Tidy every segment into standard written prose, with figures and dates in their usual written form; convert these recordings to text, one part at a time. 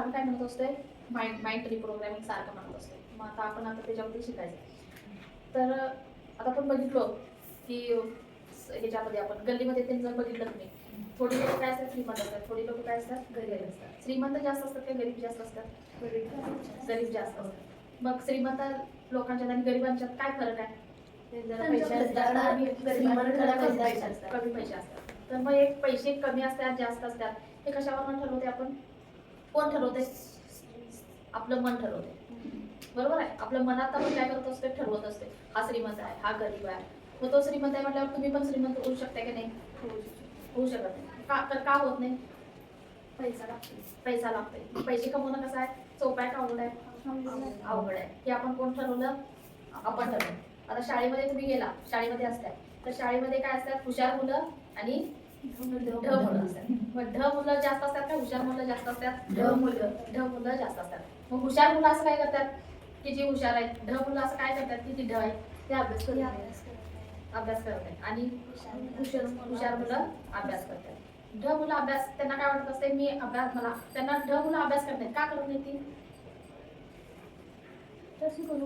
आम्ही काय म्हणत असतोय, माइंड रिप्रोग्रामिंग सारखं म्हणत असतोय. मग आता त्याच्याबद्दल शिकायचं. तर आता आपण बघितलो की ह्याच्यामध्ये आपण गल्लीमध्ये ते जर बघितलं तुम्ही, थोडी लोक काय असतात श्रीमंत असतात, थोडी लोक काय असतात गरीब असतात. श्रीमंत जास्त असतात का गरीब जास्त असतात? गरीब जास्त असतात. मग श्रीमंत लोकांच्यात आणि गरिबांच्यात काय फरक आहे? कमी पैसे असतात. तर मग एक पैसे कमी असतात जास्त असतात हे कशावर ठरवते आपण? कोण ठरवते? आपलं मन ठरवते. बरोबर आहे. आपल्या मनात आपण काय करत असतो? ठरवत असते. हा श्रीमंत आहे, हा गरीब आहे. मग तो श्रीमंत आहे म्हटल्यावर तुम्ही पण श्रीमंत होऊ शकता की नाही? होऊ शकत नाही. का होत नाही? पैसा लागतोय. पैसे कमवणं कसं आहे? सोपं आहे का अवघड आहे? अवघड आहे. हे आपण कोण ठरवलं? आपण ठरवलं. आता शाळेमध्ये तुम्ही गेला, शाळेमध्ये असतात, तर शाळेमध्ये काय असतात? हुशार मुलं आणि ढ मुलं असतात. मग ढ मुलं जास्त असतात का हुशार मुलं जास्त असतात? ढ मुलं जास्त असतात. मग हुशार मुलं असं काय करतात की जे हुशार आहेत, ढ मुलं असं काय करतात की ती ढ आहेत ते अभ्यास करत नाही आणि हुशार मुलं अभ्यास करतात. ढ मुलं अभ्यास त्यांना काय वाटत असते, मी अभ्यास मला त्यांना ढ मुलं अभ्यास करत नाहीत. का करत नाही ती? करू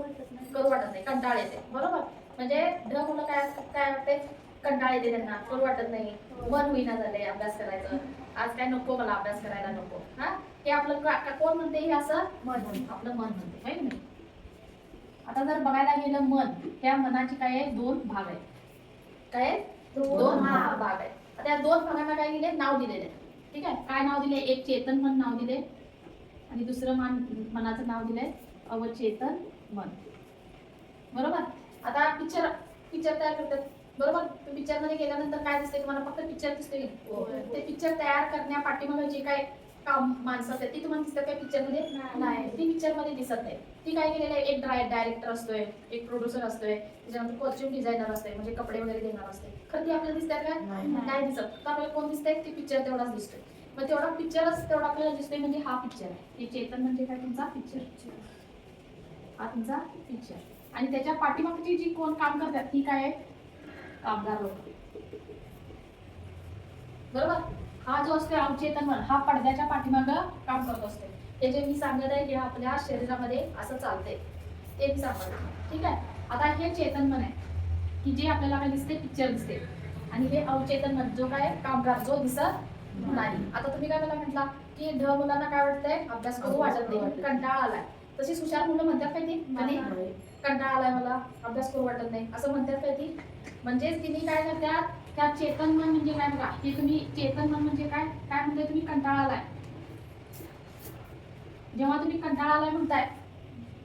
वाटत नाही, कंटाळ येते. बरोबर. म्हणजे ढ मुलं काय वाटते? कंटाळ येते त्यांना, करू वाटत नाही, मन होईना झालंय अभ्यास करायचं, आज काय नको मला अभ्यास करायला नको. हा, हे आपलं कोण म्हणते? हे असं आपलं मन म्हणते, माहिती नाही. आता जर बघायला गेलं मन, त्या मनाची काय आहे? दोन भाग आहेत. काय? दोन भाग आहेत. आता या दोन भागांना काय दिले? नाव दिलेले. ठीक आहे. काय नाव दिले? एक चेतन मन नाव दिले आणि दुसरं मनाचं नाव दिलंय अवचेतन मन. बरोबर. आता पिक्चर तयार करतात. बरोबर. पिक्चर मध्ये गेल्यानंतर काय दिसते तुम्हाला? फक्त पिक्चर दिसते. ते पिक्चर तयार करण्या पाठीमागे जे काय काम माणसं असतात ती तुम्हाला दिसतात काय पिक्चर मध्ये? नाही, ती पिक्चर मध्ये दिसत नाही. ती काय केलेलं आहे? एक डायरेक्टर असतोय, एक प्रोड्युसर असतोय, त्याच्यानंतर कॉस्ट्युम डिझायनर असते, म्हणजे कपडे वगैरे देणार असते. खरं ती आपल्याला दिसतात का? नाही दिसत. तर आपल्याला कोण दिसतंय? ती पिक्चर तेवढाच दिसतोय. मग तेवढा पिक्चरच तेवढा आपल्याला दिसतोय, म्हणजे हा पिक्चर आहे. हे चेतन म्हणजे काय? तुमचा पिक्चर. हा तुमचा पिक्चर. आणि त्याच्या पाठीमागची जी कोण काम करतात ती काय आहे? कामगार लोक. बरोबर. हा जो असतो अवचेतन मन, हा पडद्याच्या पाठीमागं काम करत असते. हे जे मी सांगत आहे हे आपल्या शरीरामध्ये असं चालतंय ते मी सांगत. ठीक आहे. आता हे चेतन मन आहे की जे आपल्याला काय दिसते? पिक्चर दिसते. आणि हे अवचेतन मन जो काय? कामगार, जो दिसत नाही. आता तुम्ही काय मला म्हटला की ढ मुलांना काय वाटतंय? अभ्यास करू वाटत नाही, कंटाळा आलाय. तशी हुशार मुलं म्हणतात काय ती? कंटाळा आलाय मला, अभ्यास करू वाटत नाही असं म्हणतात काय ती? म्हणजेच तिने काय करतात? त्या चेतन मन म्हणजे काय बघा, हे तुम्ही चेतन मन म्हणजे काय म्हणताय तुम्ही? कंटाळा आलाय. जेव्हा तुम्ही कंटाळा आलाय म्हणताय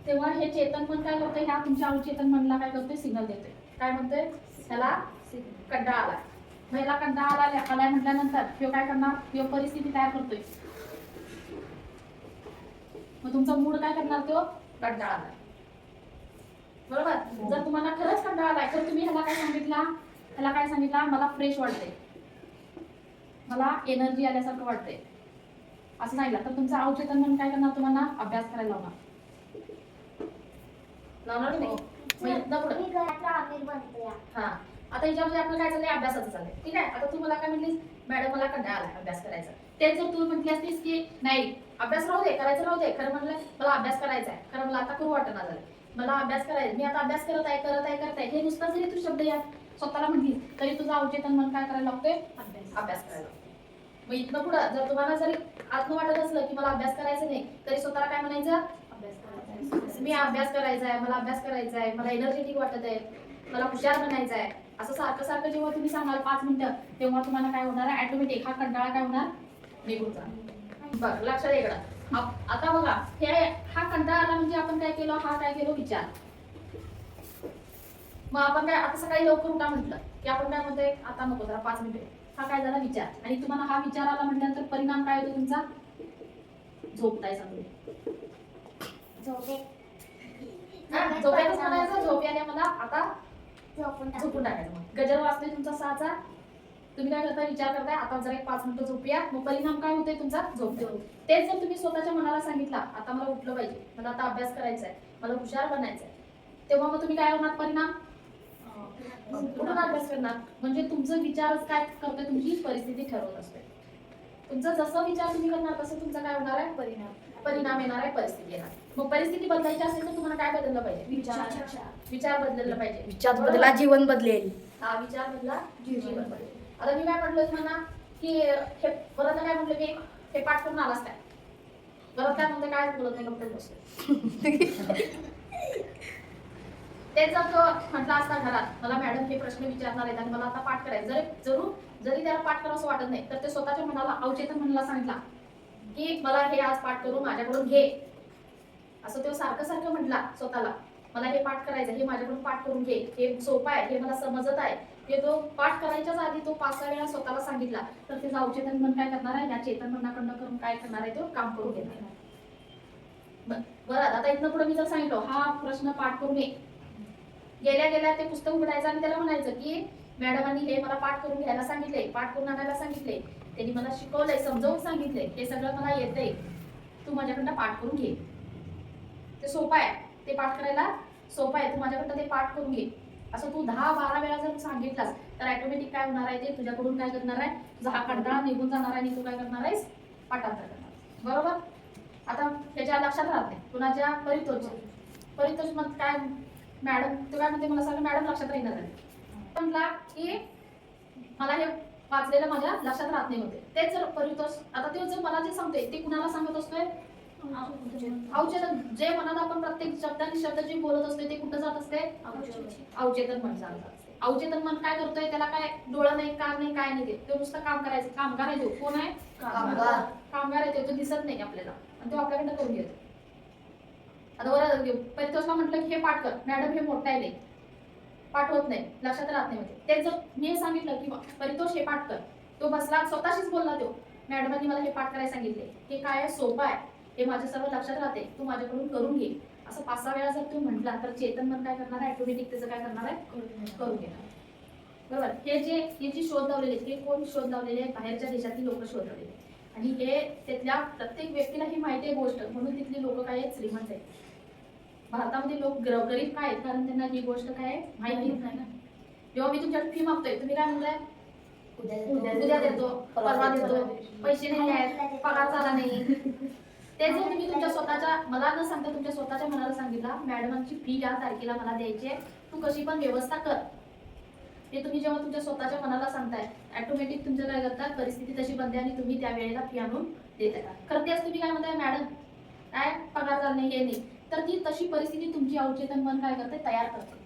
तेव्हा हे चेतन मन काय करतंय? ह्या तुमच्या अवचेतन मनला काय करतोय? सिग्नल देतोय. काय म्हणतोय? त्याला कंटाळा आलाय. महिला कंटाळा आलाय म्हटल्यानंतर तो काय करणार? तो परिस्थिती तयार करतोय. मग तुमचा मूड काय करणार? तो कंटाळा आलाय. बरोबर. जर तुम्हाला खरंच कंटाळा आलाय तर तुम्ही ह्याला काय सांगितला? मला फ्रेश वाटते, मला एनर्जी आल्यासारखं वाटतंय असं सांगितलं तर तुमचं अवचेतन मन काय करणार? तुम्हाला अभ्यास करायला लावणार की नाही? हा. आता ह्याच्यामध्ये आपलं काय चाललंय? अभ्यासाचं चाललंय. ठीक आहे. आता तू मला काय म्हणलीस? मॅडम मला कंटाळा आलाय अभ्यास करायचा. तेच जर तू म्हटली असतीस की नाही अभ्यास राहू दे, करायचं राहू दे, खरं म्हणलं मला अभ्यास करायचा आहे, खरं मला आता करू वाटणं झालं, मला अभ्यास करायचा, मी आता अभ्यास करत आहे हे नुसतं जरी तू शब्द या स्वतःला म्हटली तरी तुझं अवचेतन मन काय करायला लागतोय? अभ्यास करायला. मग इथनं पुढं जर तुम्हाला जरी आत्म वाटत असलं की मला अभ्यास करायचा नाही तरी स्वतःला काय म्हणायचं? मी अभ्यास करायचा आहे, मला अभ्यास करायचा आहे, मला एनर्जेटिक वाटत आहे, मला हुशार बनायचं आहे, असं सारखं जेव्हा तुम्ही सांगाल 5 मिनिटं तेव्हा तुम्हाला काय होणार आहे? ऑटोमॅटिक हा कंटाळा काय होणार? निघून जाणार. बघ लक्षात येणार. आता बघा हा कंटाळा आला म्हणजे आपण काय केलं? हा काय केलो? विचार. मग आपण काय आता सकाळी लवकर उठा म्हटलं की आपण काय म्हणतोय? आता नको, जरा 5 मिनिटं. हा काय झाला? विचार. आणि तुम्हाला हा विचार आला म्हटल्यानंतर परिणाम काय होतो तुमचा? झोपताय चांगले. झोपायचं म्हणायचं, झोप आल्या मला आता झोपून टाकायचं. मग गजर वाजतोय तुमचा 6चा, तुम्ही काय करताय? विचार करताय आता जरा 5 मिनिटं झोपूया. मग परिणाम काय होतोय तुमचा? झोप. तेच जर तुम्ही स्वतःच्या मनाला सांगितला आता मला उठलं पाहिजे, मला आता अभ्यास करायचा आहे, मला हुशार बनायचं आहे, तेव्हा मग तुम्ही काय होणार? परिणाम उठून अभ्यास करणार. म्हणजे तुमचं विचारच काय करतोय? तुमची परिस्थिती ठरवत असते. तुमचा जसं विचार तुम्ही करणार तसं तुमचा काय होणार आहे, परिणाम येणार आहे, परिस्थिती येणार. मग परिस्थिती बदलायची असेल तर तुम्हाला काय बदललं पाहिजे, विचार बदललं पाहिजे. विचार बदला जीवन बदलेल. हा, विचार बदला जीवन बदलेल. आता मी काय म्हटलं तुम्हाला की हे परत काय म्हटलं की हे पाठ करून आलाच काय, परत काय म्हणते काय बोलत नाही, डॉक्टर बसले. तेच जर तो म्हटला असता घरात मला मॅडम हे प्रश्न विचारणार आहेत आणि मला आता पाठ करायचं, जरी त्याला पाठ करावं असं वाटत नाही तर ते स्वतःच्या मनाला अवचेतन मनाला सांगितला की मला हे आज पाठ करून माझ्याकडून घे, असं तो सारखं सारखं म्हटला स्वतःला मला हे पाठ करायचं, हे माझ्याकडून पाठ करून घे, हे सोपं आहे, हे मला समजत आहे, ते तो पाठ करायच्याच आधी तो 5-6 वेळा स्वतःला सांगितला तर त्याचं अवचेतन मन काय करणार आहे, या चेतन मनाकडनं करून काय करणार आहे, तो काम करून घेणार आहे. बरं, आता इथनं पुढे मी जर सांगितलं हा प्रश्न पाठ करून ये, गेल्या गेल्या ते पुस्तक उघडायचं आणि त्याला म्हणायचं की मॅडमांनी हे मला पाठ करून घ्यायला सांगितले, पाठ करून आणायला सांगितले, त्यांनी मला शिकवलंय, समजावून सांगितलंय, हे सगळं मला येतंय, तू माझ्याकडनं पाठ करून घे. ते सोपं आहे, ते पाठ करायला सोपं आहे, तू माझ्याकडनं ते पाठ करून घे, असं तू 10-12 वेळा जर सांगितलास तर ऑटोमॅटिक काय होणार आहे, ते तुझ्याकडून काय करणार आहे, तुझा हा कंटाळा निघून जाणार आहे आणि तू काय करणार आहेस, पाठांतर करणार. बरोबर. आता त्याच्या लक्षात राहत नाही कुणाच्या परितोष मग काय मॅडम तो काय म्हणते, मला सगळं मॅडम लक्षात राहणार आहे, म्हटला की मला हे वाचलेलं माझ्या लक्षात राहत नाही होते. तेच जर परितोष आता ते जर मला जे सांगते ते कुणाला सांगत असतोय, अवचेतन. जे मनात आपण प्रत्येक शब्दाने शब्द जे बोलत असतोय ते कुठं जात असते, अवचेतन मन जात असते. अवचेतन मन काय करतोय, त्याला काय डोळा नाही, कान नाही, काय नाही, ते नुसतं काम करायचं. कामगार आहे तो, कोण आहे, कामगार आहे तो दिसत नाही आपल्याला आणि तो आपल्याकडे करून घेतो. आता बरं परितोषला म्हटलं की हे पाठ कर, मॅडम हे मोठं आहे, पाठ होत नाही, लक्षात राहत नाही होते. ते जर मी सांगितलं की परितोष हे पाठ कर, तो बसला स्वतःशीच बोलला, तो मॅडमांनी मला हे पाठ करायला सांगितले, हे काय सोपं आहे, हे माझ्या सर्व लक्षात राहते, तू माझ्याकडून करून घे, असं 5-6 वेळा जर तू म्हटला तर चेतन मन काय करणार आहे, ऑटोमॅटिक त्याचं काय करणार आहे, करून घेणार. बरोबर. हे जे शोध लावलेले हे कोण शोध लावलेले, बाहेरच्या देशातली लोक शोध लावलेले, आणि हे तिथल्या प्रत्येक व्यक्तीला ही माहिती आहे गोष्ट, म्हणून तिथली लोक काय आहेत, श्रीमंत आहेत. भारतामध्ये लोक गरीब काय आहेत, कारण त्यांना ही गोष्ट काय माहिती नाही ना. जेव्हा मी तुमच्याकडे फी मागतोय, तुम्ही काय म्हणताय, उद्या देतो, परवा देतो, पैसे नाही आहेत, पगार झाला नाही. ते जर तुम्ही तुमच्या स्वतःच्या मला न सांगता तुमच्या स्वतःच्या मनाला सांगितला मॅडमांची फी या तारखेला मला द्यायची आहे, तू कशी पण व्यवस्था कर, ते तुम्ही जेव्हा तुमच्या स्वतःच्या मनाला सांगताय ऑटोमॅटिक तुमचं काय करतात, परिस्थिती तशी बनते आणि तुम्ही त्या वेळेला फी आणून देताय. करतेच तुम्ही काय म्हणताय, मॅडम काय पगार झाला नाही, हे नाही, तर ती तशी परिस्थिती तुमची अवचेतन मन काय करते, तयार करते.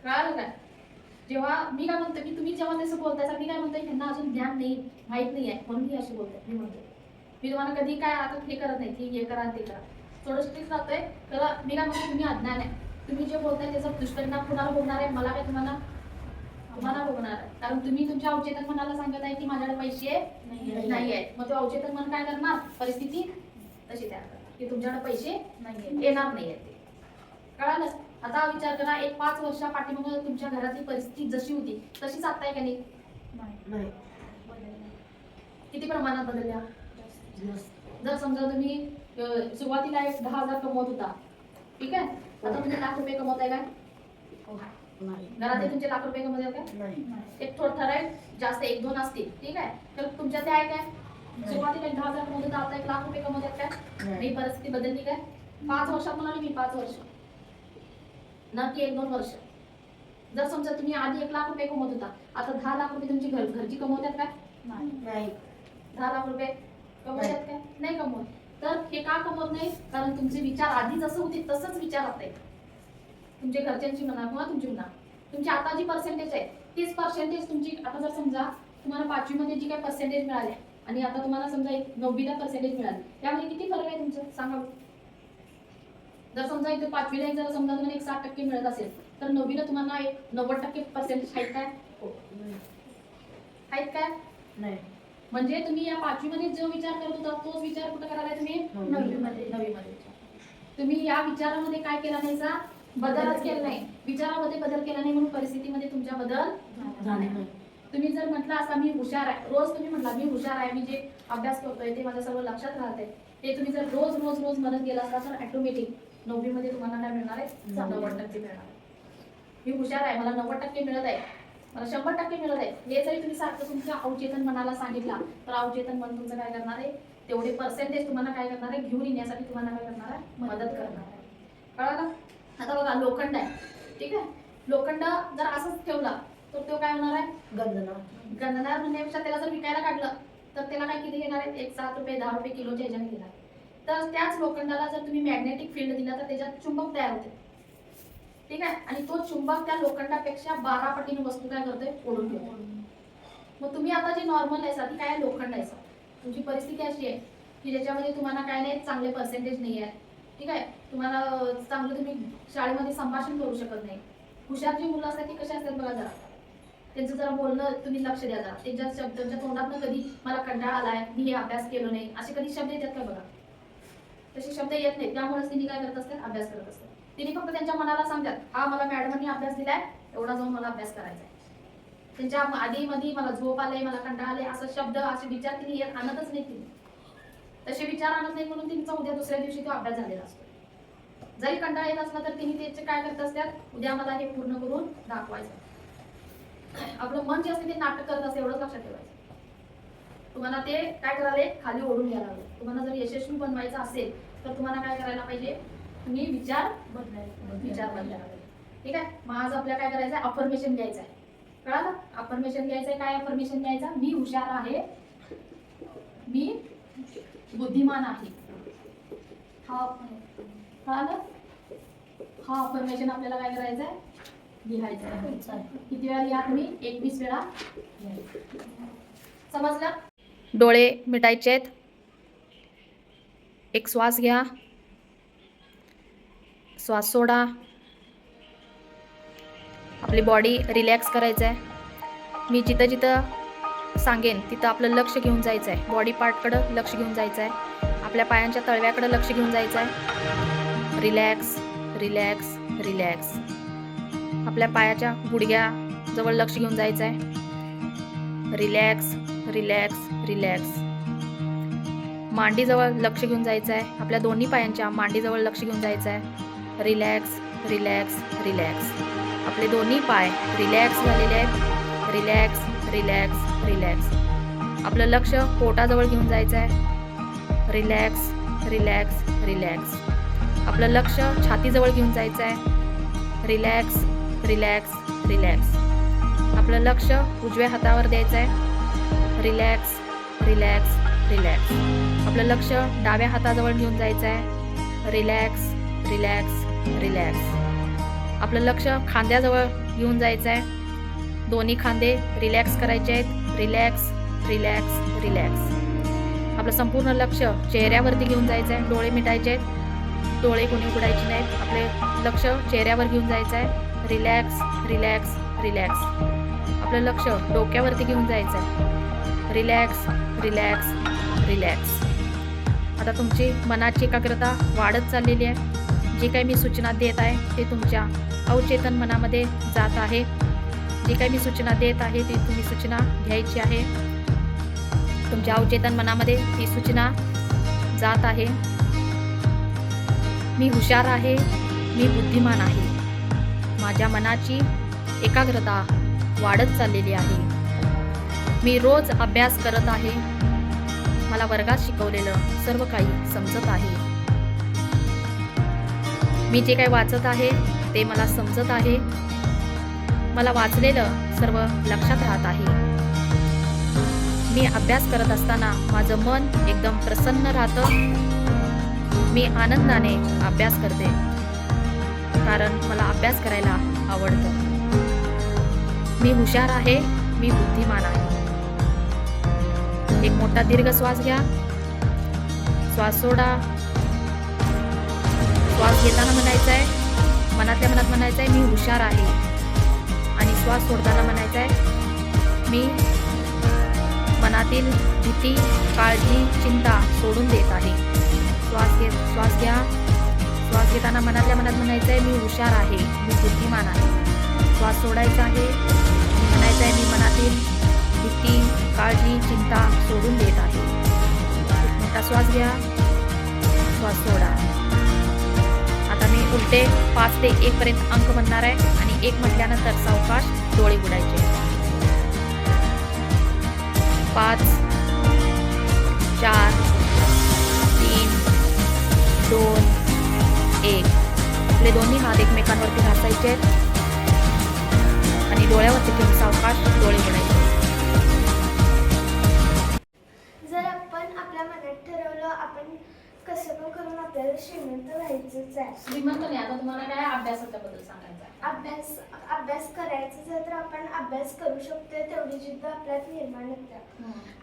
कळालं काय. जेव्हा मी काय म्हणतो की तुम्ही जेव्हा तसं बोलताय, मी काय म्हणतोय त्यांना अजून ज्ञान नाही, माहित नाही आहे, म्हणून मी अशी बोलते. मी म्हणते मी तुम्हाला कधी काय आता हे करत नाही की हे करा ते करा, थोडं स्ट्रिक्ट राहतोय. तर मी काय म्हणतो, तुम्ही अज्ञान आहे, तुम्ही जे बोलताय त्याचा दुष्परिणाम कुणाला भोगणार आहे, मला काय तुम्हाला भोगणार आहे, कारण तुम्ही तुमच्या अवचेतन मनाला सांगत आहे की माझ्याकडे पैसे नाही आहेत, मग तो अवचेतन मन काय करणार, परिस्थिती तशी तयार करणार की तुमच्याकडे पैसे येणार नाही आहेत. कळालं. आता विचार करा, एक 5 वर्षा पाठीमागे तुमच्या घरातली परिस्थिती जशी होती तशीच आता आहे का नाही, किती प्रमाणात बदलल्या. जर समजा तुम्ही सुरुवातीला 10,000 कमवत होता, ठीक आहे, आता तुम्ही लाख रुपये कमवताय काय, घरात तुमचे लाख रुपये कमवताय काय, एक ठराविक जास्त 1-2 असतील, ठीक आहे, तर तुमच्या ते आहे काय, सुरुवातीला 10,000 कमवत होता, आता 1 लाख रुपये कमवतात काय, ही परिस्थिती बदलली काय, 5 वर्षात म्हणाली मी, 5 वर्ष ना की 1-2 वर्ष. जर समजा तुम्ही आधी 1 लाख रुपये कमवत होता, आता 10 लाख रुपये तुमची घरची कमवतात काय, नाही, 10 लाख रुपये कमवतात काय, नाही कमवत. तर हे का कमवत नाही, कारण तुमचे विचार आधी जसं होते तसंच विचार असते, तुमच्या घरच्यांची म्हणा किंवा तुमची म्हणा, तुमची आता जी पर्सेंटेज आहे तीच पर्सेंटेज तुमची. आता जर समजा तुम्हाला 5वी मध्ये जी काही पर्सेंटेज मिळाली आणि आता तुम्हाला समजा 9वीला पर्सेंटेज मिळाली, त्यामध्ये किती फरक आहे तुमचं सांगा. जर समजा इथे 5वीला जर समजा तुम्हाला 60% मिळत असेल तर 9वीला तुम्हाला 90% पर्सेंटेज आहेत काय, आहेत काय नाही. म्हणजे तुम्ही या 5वी मध्ये जो विचार करत होता तोच विचार कुठे करायला तुम्ही 9वी मध्ये तुम्ही या विचारामध्ये काय केला नाही, बदलच केला नाही, विचारामध्ये बदल केला नाही, म्हणून परिस्थितीमध्ये तुमच्या बदल झाला नाही. तुम्ही जर म्हटलं असता मी हुशार आहे, रोज तुम्ही म्हटला मी हुशार आहे, मी जे अभ्यास करतोय ते माझ्या सर्व लक्षात राहते, ते तुम्ही जर रोज रोज रोज म्हणत गेला असता तर ऑटोमॅटिक 9वी मध्ये तुम्हाला काय मिळणार आहे, 90% मिळणार आहे. मी हुशार आहे, मला 90% मिळत आहे, मला 100% मिळत आहे. हे जरी तुम्ही सारखं तुमच्या अवचेतन मनाला सांगितला तर अवचेतन मन तुमचं काय करणार आहे, तेवढे पर्सेंटेज तुम्हाला काय करणार आहे, घेऊन येण्यासाठी तुम्हाला काय करणार आहे, मदत करणार आहे. कळलं? आता बघा लोखंड आहे, ठीक आहे. लोखंड जर असंच ठेवला तर तो काय होणार आहे, गंजणार म्हणण्यापेक्षा त्याला जर विकायला काढलं तर त्याला काय किती घेणार आहे, 7 रुपये 10 रुपये किलोच्या ह्याच्याने घेणार. तर त्याच लोखंडाला जर तुम्ही मॅग्नेटिक फील्ड दिला तर त्याच्यात चुंबक तयार होते, ठीक आहे. आणि तो चुंबक त्या लोखंडापेक्षा 12 पटीने वस्तू काय करतोय, ओढून घेतो. मग तुम्ही आता जे नॉर्मल आहे साठी काय लोखंड आहे, तुमची परिस्थिती अशी आहे की ज्याच्यामध्ये तुम्हाला काय नाही, चांगले पर्सेंटेज नाही आहे, ठीक आहे. तुम्हाला चांगलं तुम्ही शाळेमध्ये संभाषण करू शकत नाही. हुशार जी मुलं असतात ती कशी असतात बघा, जरा त्यांचं जरा बोलणं तुम्ही लक्ष द्या. जरा त्यांच्या शब्दांच्या तोंडातनं कधी मला कंटाळा आलाय, मी हे अभ्यास केलो नाही, असे कधी शब्द येतात का बघा. तसे शब्द येत नाहीत. त्यामुळेच त्यांनी काय करत असतात, अभ्यास करत असतात. तिने फक्त त्यांच्या मनाला सांगतात, हा मला मॅडमनी अभ्यास दिलाय, एवढा जाऊन मला अभ्यास करायचा आहे. त्यांच्या आधी मध्ये मला झोप आले, मला कंटाळा आले, असं शब्द असे विचार तिने आणतच नाही. तिने तसे विचार आणत नाही म्हणून तिचा उद्या दुसऱ्या दिवशी तो अभ्यास झालेला असतो. जरी कंटाळा येत असला तर तिने त्याचे काय करत असतात, उद्या मला हे पूर्ण करून दाखवायचं. आपलं मन जे असते ते नाटक करत असते, एवढंच लक्षात ठेवायचं. तुम्हाला ते काय करायला, खाली ओढून घ्यायला हवं. तुम्हाला जर यशस्वी बनवायचं असेल तर तुम्हाला काय करायला पाहिजे, तुम्ही विचार बदलायला पाहिजे, ठीक आहे. मग आज आपल्याला काय करायचं आहे, अफर्मेशन घ्यायचं आहे. कळालं? अफर्मेशन घ्यायचं आहे. काय अफर्मेशन घ्यायचं, मी हुशार आहे, मी बुद्धिमान आहे. हा कळालं? हा अफर्मेशन आपल्याला काय करायचं आहे, लिहायचं आहे. किती वेळा लिहा तुम्ही, 21 वेळा. समजलं? डोळे मिटायचे आहेत. एक श्वास घ्या, श्वास सोडा. आपली बॉडी रिलॅक्स करायचं आहे. मी जिथं जिथं सांगेन तिथं आपलं लक्ष घेऊन जायचं आहे. बॉडी पार्टकडं लक्ष घेऊन जायचं आहे. आपल्या पायांच्या तळव्याकडं लक्ष घेऊन जायचं आहे. Relax relax relax. आपल्या पायाच्या गुडघ्याजवळ लक्ष घेऊन जायचं आहे. Relax relax relax. मांडीजवळ लक्ष घेऊन जायचं आहे. आपल्या दोन्ही पायांच्या मांडीजवळ लक्ष घेऊन जायचं आहे. Relax relax relax. आपले दोन्ही पाय रिलॅक्स झालेले आहेत. Relax relax relax. आपलं लक्ष पोटाजवळ घेऊन जायचं आहे. Relax relax relax. आपलं लक्ष छातीजवळ घेऊन जायचं आहे. Relax relax relax. आपलं लक्ष उजव्या हातावर द्यायचं आहे. Relax relax relax. आपलं लक्ष डाव्या हाताजवळ घेऊन जायचं आहे. Relax relax relax. आपलं लक्ष खांद्याजवळ घेऊन जायचं आहे. दोन्ही खांदे रिलॅक्स करायचे आहेत. Relax relax relax. आपलं संपूर्ण लक्ष चेहऱ्यावरती घेऊन जायचं आहे. डोळे मिटायचे आहेत. डोळे कोणी उघडायचे नाहीत. आपले लक्ष चेहऱ्यावर घेऊन जायचं आहे. Relax relax relax. आपलं लक्ष डोक्यावरती घेऊन जायचं आहे. Relax relax relax. आता तुमची मनाची एकाग्रता वाढत चाललेली आहे. जे काही मी सूचना देत आहे ते तुमच्या अवचेतन मनामध्ये जात आहे. जे काही मी सूचना देत आहे ती तुम्ही सूचना घ्यायची आहे. तुमच्या अवचेतन मनामध्ये ती सूचना जात आहे. मी हुशार आहे, मी बुद्धिमान आहे. माझ्या मनाची एकाग्रता वाढत चाललेली आहे. मी रोज अभ्यास करत आहे. मला वर्गात शिकवलेलं सर्व काही समजत आहे. मी जे काही वाचत आहे ते मला समजत आहे. मला वाचलेलं सर्व लक्षात राहत आहे. मी अभ्यास करत असताना माझं मन एकदम प्रसन्न राहतं. मी आनंदाने अभ्यास करते कारण मला अभ्यास करायला आवडतं. मी हुशार आहे, मी बुद्धिमान आहे. एक मोठा दीर्घ श्वास घ्या. श्वास सोडा. श्वास घेताना म्हणायचं आहे, मनातल्या मनात म्हणायचं आहे मी हुशार आहे. आणि श्वास सोडताना म्हणायचं आहे मी मनातील भीती, काळजी, चिंता सोडून देत आहे. श्वास घ्या. श्वास घेताना मनातल्या मनात म्हणायचं आहे मी हुशार आहे, मी बुद्धिमान आहे. श्वास सोडायचा आहे. म्हणायचं आहे मी मनातील भीती, काळजी, चिंता सोडून देत आहे. मोठा श्वास घ्या. श्वास सोडा. आता मी उलटे 5 ते 1 पर्यंत अंक म्हणणार आहे आणि 1 म्हटल्यानंतर सावकाश डोळे उघडायचे. 5 4 3 2 1. आपले दोन्ही हात एकमेकांवरती घासायचे आणि डोळ्यावरती ठेवून सावकाश डोळे उघडायचे. जर आपण आपल्या मनात ठरवलं आपण कसं पण करून आपल्याला श्रीमंत व्हायचंच आहे. श्रीमंत नाही. आता तुम्हाला काय अभ्यासाच्या बद्दल सांगायचं आहे? अभ्यास करायचं जर तर आपण अभ्यास करू शकतो, तेवढी जिद्द आपल्यात निर्माण होते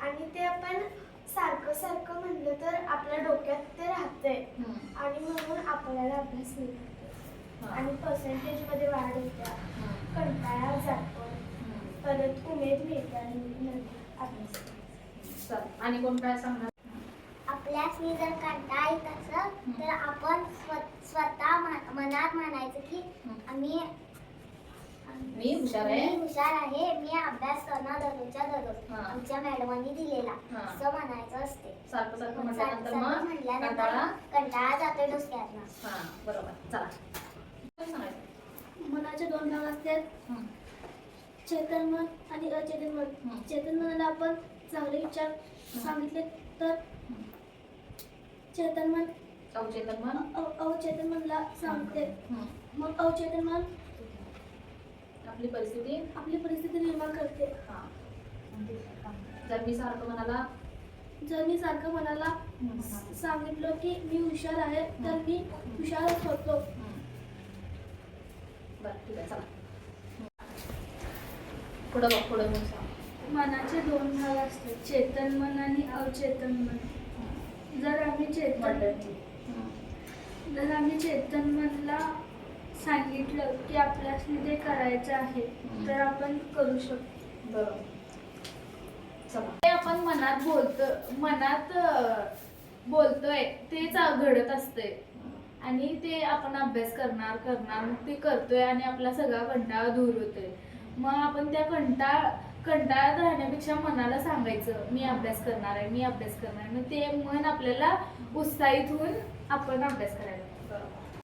आणि ते आपण सारखं सारखं म्हणलं तर आपल्या डोक्यात ते राहतंय आणि म्हणून आपल्याला अभ्यास मिळतो आणि पर्सेंटेजमध्ये वाढ होत्या, कंटाळा जातो, परत उमेद मिळते आणि अभ्यास. आणि कोण काय सांगणार? आपल्यासनी जर कंटाळा येत असेल तर आपण स्वतः मनात म्हणायचं की मी हुशार आहे, मी हुशार आहे, मी अभ्यास करणार दररोजच्या दररोज आमच्या मॅडमांनी दिलेला असं म्हणायचं असते. सारखं सारखं म्हटल्यानंतर मग म्हटल्यानंतर कंटाळा जातोय डोक्यातनं. बरोबर. चला काय सांगायचं? मनाचे 2 भाग असतात, चेतन मन आणि अचेतन मन. चेतन मनाला आपण चांगले विचार सांगितले तर चेतन मन अवचेतन मन अवचेतन मनला सांगते. मग अवचेतन मन आपली परिस्थिती निर्माण करते. जर मी सारखं मनाला सांगितलं की मी हुशार आहे तर मी हुशारच होतो. बरं, ठीक आहे. चला पुढं सांग. मनाचे 2 भाग असतात, चेतन मन आणि अवचेतन मन. जर आम्ही चेतन मनला सांगितलं की आपल्याला ते करायचं आहे तर आपण करू शकतो. बरोबर. ते आपण मनात बोलतोय तेच घडत असते आणि ते आपण अभ्यास करणार मग ते करतोय आणि आपला सगळा कंटाळा दूर होतोय. मग आपण त्या कंटाळ्यात राहण्यापेक्षा मनाला सांगायचं मी अभ्यास करणार आहे. मग ते मन आपल्याला उत्साहित होऊन आपण अभ्यास करायला. बरोबर.